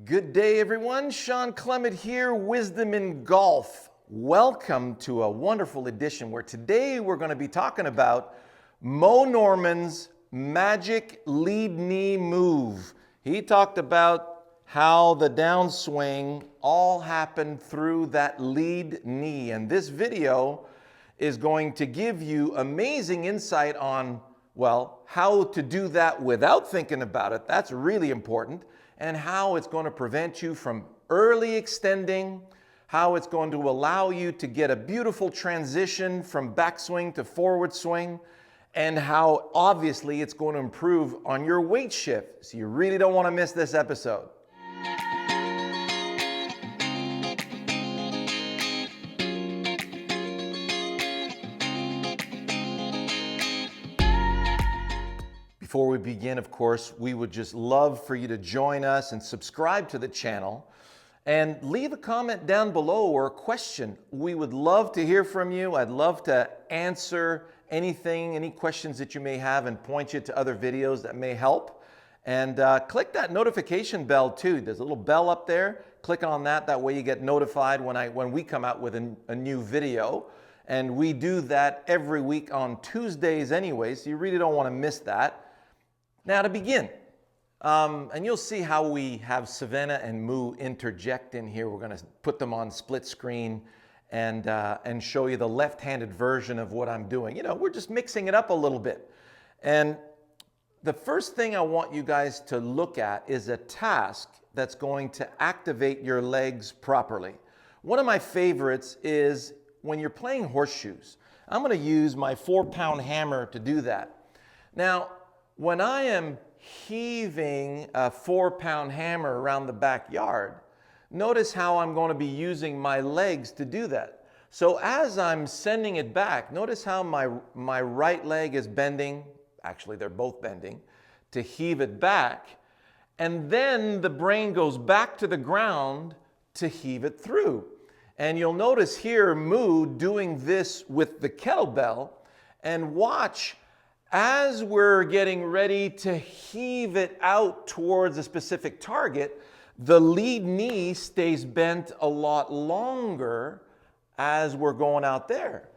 Good day, everyone. Shawn Clement here, Wisdom in Golf. Welcome to a wonderful edition where today we're going to be talking about Moe Norman's magic lead knee move. He talked about how the downswing all happened through that lead knee. And this video is going to give you amazing insight on, well, how to do that without thinking about it. That's really important. And how it's going to prevent you from early extending, how it's going to allow you to get a beautiful transition from backswing to forward swing, and how obviously it's going to improve on your weight shift. So you really don't want to miss this episode. Before we begin, of course, we would just love for you to join us and subscribe to the channel and leave a comment down below or a question. We would love to hear from you. I'd love to answer anything, any questions that you may have and point you to other videos that may help. And click that notification bell too. There's a little bell up there. Click on that. That way you get notified when we come out with a new video. And we do that every week on Tuesdays anyway, so you really don't want to miss that. Now to begin, and you'll see how we have Savannah and Moo interject in here. We're going to put them on split screen and show you the left-handed version of what I'm doing. You know, we're just mixing it up a little bit. And the first thing I want you guys to look at is a task that's going to activate your legs properly. One of my favorites is when you're playing horseshoes. I'm going to use my 4-pound hammer to do that. Now, when I am heaving a 4-pound hammer around the backyard, notice how I'm going to be using my legs to do that. So as I'm sending it back, notice how my right leg is bending, actually they're both bending, to heave it back, and then the brain goes back to the ground to heave it through. And you'll notice here Moo doing this with the kettlebell, and watch as we're getting ready to heave it out towards a specific target, the lead knee stays bent a lot longer as we're going out there.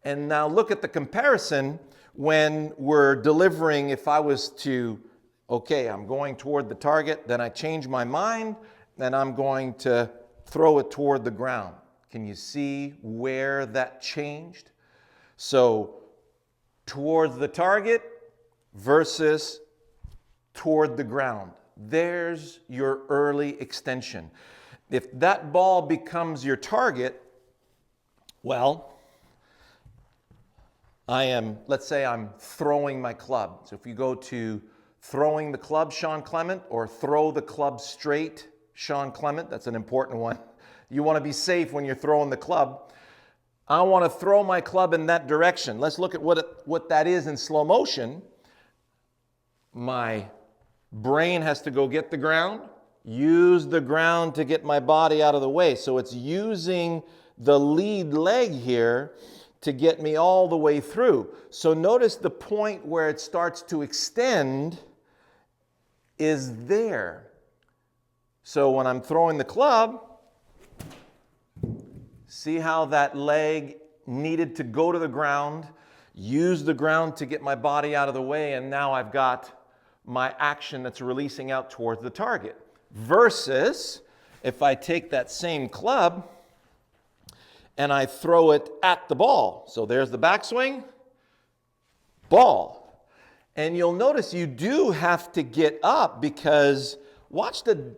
And now look at the comparison when we're delivering. If I was to, okay, I'm going toward the target, then I change my mind, then I'm going to throw it toward the ground. Can you see where that changed? So towards the target versus toward the ground. There's your early extension. If that ball becomes your target, well, let's say I'm throwing my club. So if you go to throwing the club, Shawn Clement, or throw the club straight, Shawn Clement, that's an important one. You want to be safe when you're throwing the club. I want to throw my club in that direction. Let's look at what that is in slow motion. My brain has to go get the ground, use the ground to get my body out of the way. So it's using the lead leg here to get me all the way through. So notice the point where it starts to extend is there. So when I'm throwing the club, see how that leg needed to go to the ground, use the ground to get my body out of the way, and now I've got my action that's releasing out towards the target. Versus if I take that same club and I throw it at the ball. So there's the backswing, ball. And you'll notice you do have to get up because watch the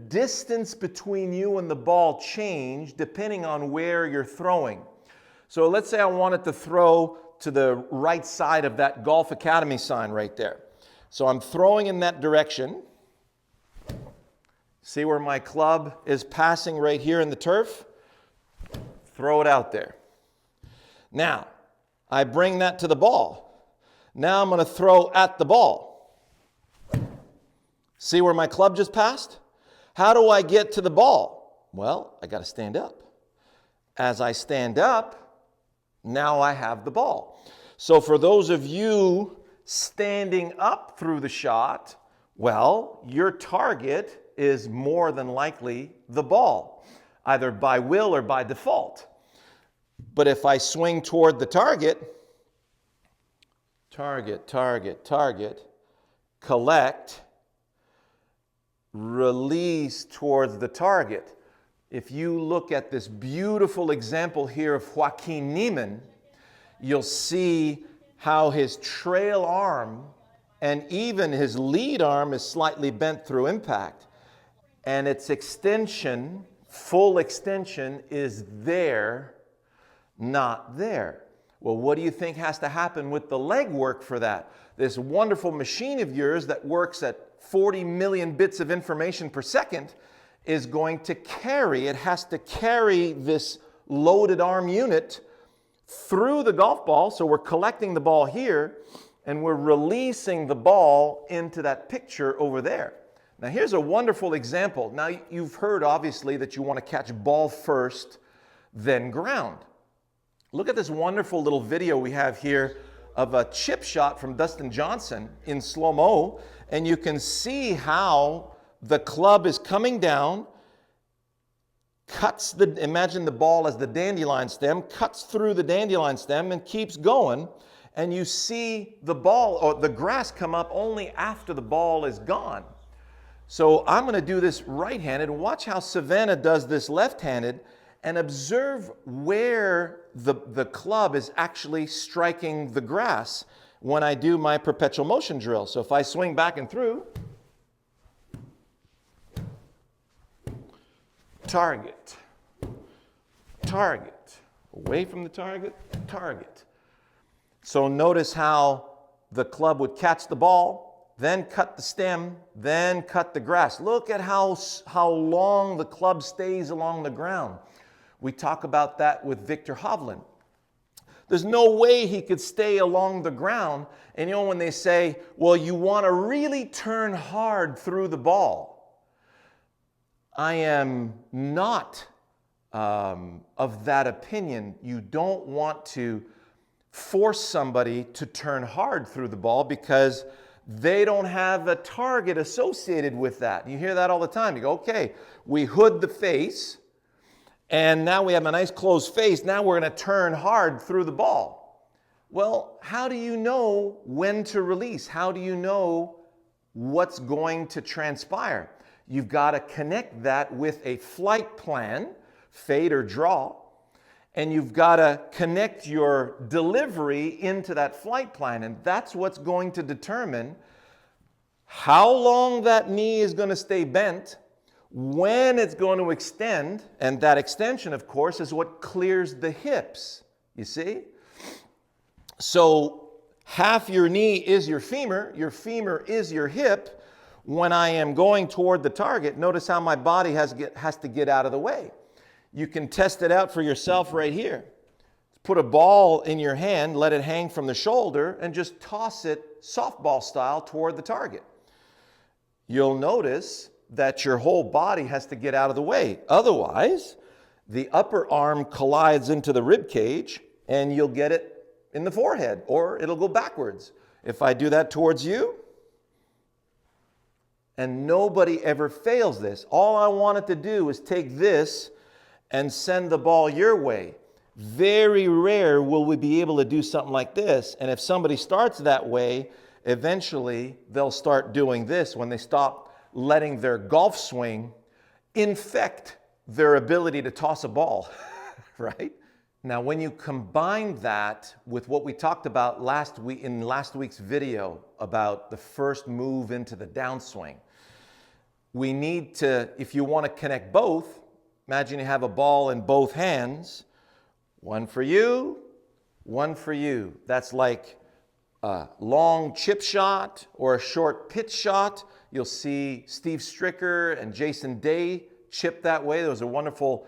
distance between you and the ball change depending on where you're throwing. So let's say I wanted to throw to the right side of that Golf Academy sign right there. So I'm throwing in that direction. See where my club is passing right here in the turf? Throw it out there. Now, I bring that to the ball. Now I'm going to throw at the ball. See where my club just passed? How do I get to the ball? Well, I got to stand up. As I stand up, now I have the ball. So for those of you standing up through the shot, well, your target is more than likely the ball, either by will or by default. But if I swing toward the target, target, target, target, collect, release towards the target. If you look at this beautiful example here of Joaquin Niemann, you'll see how his trail arm and even his lead arm is slightly bent through impact. And its extension, full extension, is there, not there. Well, what do you think has to happen with the leg work for that? This wonderful machine of yours that works at 40 million bits of information per second is going to carry, it has to carry this loaded arm unit through the golf ball. So we're collecting the ball here and we're releasing the ball into that picture over there. Now here's a wonderful example. Now you've heard obviously that you want to catch ball first, then ground. Look at this wonderful little video we have here of a chip shot from Dustin Johnson in slow-mo, and you can see how the club is coming down, cuts the, imagine the ball as the dandelion stem, cuts through the dandelion stem and keeps going, and you see the ball or the grass come up only after the ball is gone. So I'm going to do this right-handed. Watch how Savannah does this left-handed, and observe where the club is actually striking the grass when I do my perpetual motion drill. So if I swing back and through, target, target, away from the target, target. So notice how the club would catch the ball, then cut the stem, then cut the grass. Look at how long the club stays along the ground. We talk about that with Victor Hovland. There's no way he could stay along the ground. And you know when they say, well, you want to really turn hard through the ball. I am not of that opinion. You don't want to force somebody to turn hard through the ball because they don't have a target associated with that. You hear that all the time. You go, okay, we hood the face, and now we have a nice closed face. Now we're going to turn hard through the ball. Well, how do you know when to release? How do you know what's going to transpire? You've got to connect that with a flight plan, fade or draw, and you've got to connect your delivery into that flight plan. And that's what's going to determine how long that knee is going to stay bent, when it's going to extend, and that extension, of course, is what clears the hips, you see? So half your knee is your femur is your hip. When I am going toward the target, notice how my body has to get out of the way. You can test it out for yourself right here. Put a ball in your hand, let it hang from the shoulder, and just toss it softball style toward the target. You'll notice that your whole body has to get out of the way. Otherwise, the upper arm collides into the rib cage and you'll get it in the forehead, or it'll go backwards. If I do that towards you, and nobody ever fails this. All I wanted to do is take this and send the ball your way. Very rare will we be able to do something like this. And if somebody starts that way, eventually they'll start doing this when they stop letting their golf swing infect their ability to toss a ball, right? Now, when you combine that with what we talked about last week's video about the first move into the downswing, we need to, if you want to connect both, imagine you have a ball in both hands, one for you, one for you. That's like a long chip shot or a short pitch shot. You'll see Steve Stricker and Jason Day chip that way. There was a wonderful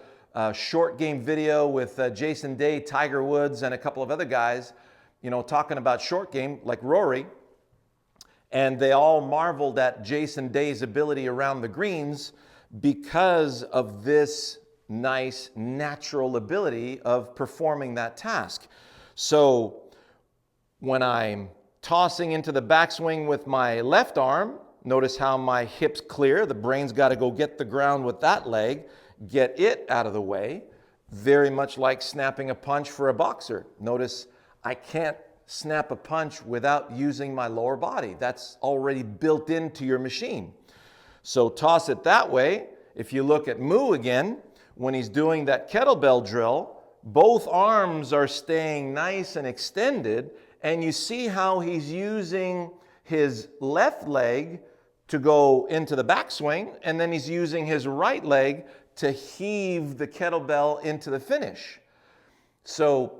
short game video with Jason Day, Tiger Woods, and a couple of other guys, talking about short game like Rory. And they all marveled at Jason Day's ability around the greens because of this nice natural ability of performing that task. So when I'm tossing into the backswing with my left arm, Notice how my hips clear. The brain's got to go get the ground with that leg, get it out of the way. Very much like snapping a punch for a boxer. Notice I can't snap a punch without using my lower body. That's already built into your machine. So toss it that way. If you look at Moe again, when he's doing that kettlebell drill, both arms are staying nice and extended, and you see how he's using his left leg to go into the backswing, and then he's using his right leg to heave the kettlebell into the finish. So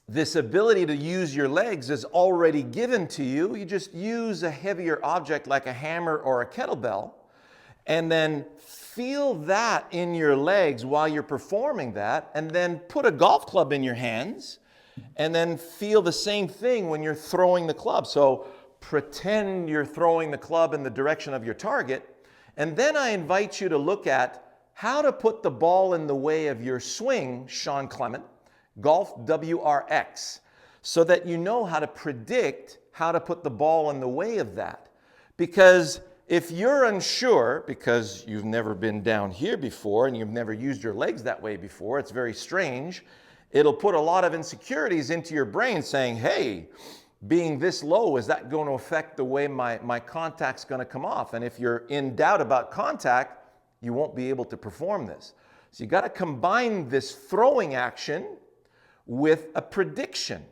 this ability to use your legs is already given to you. You just use a heavier object like a hammer or a kettlebell, and then feel that in your legs while you're performing that, and then put a golf club in your hands, and then feel the same thing when you're throwing the club. So pretend you're throwing the club in the direction of your target, and then I invite you to look at how to put the ball in the way of your swing, Shawn Clement, Golf WRX, so that you know how to predict how to put the ball in the way of that. Because if you're unsure, because you've never been down here before and you've never used your legs that way before, it's very strange, it'll put a lot of insecurities into your brain saying, hey, being this low, is that going to affect the way my contact's going to come off? And if you're in doubt about contact, you won't be able to perform this. So you got to combine this throwing action with a prediction.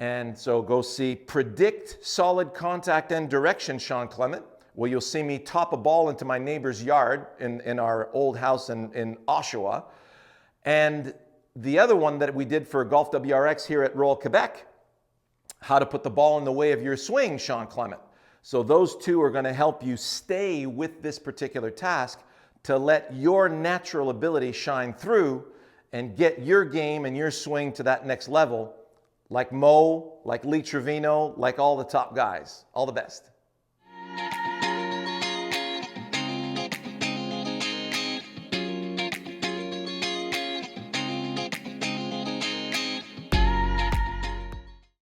And so go see Predict Solid Contact and Direction, Shawn Clement. Well, you'll see me top a ball into my neighbor's yard in our old house in Oshawa. And the other one that we did for Golf WRX here at Royal Quebec, how to put the ball in the way of your swing, Shawn Clement. So those two are going to help you stay with this particular task to let your natural ability shine through and get your game and your swing to that next level, like Moe, like Lee Trevino, like all the top guys. All the best.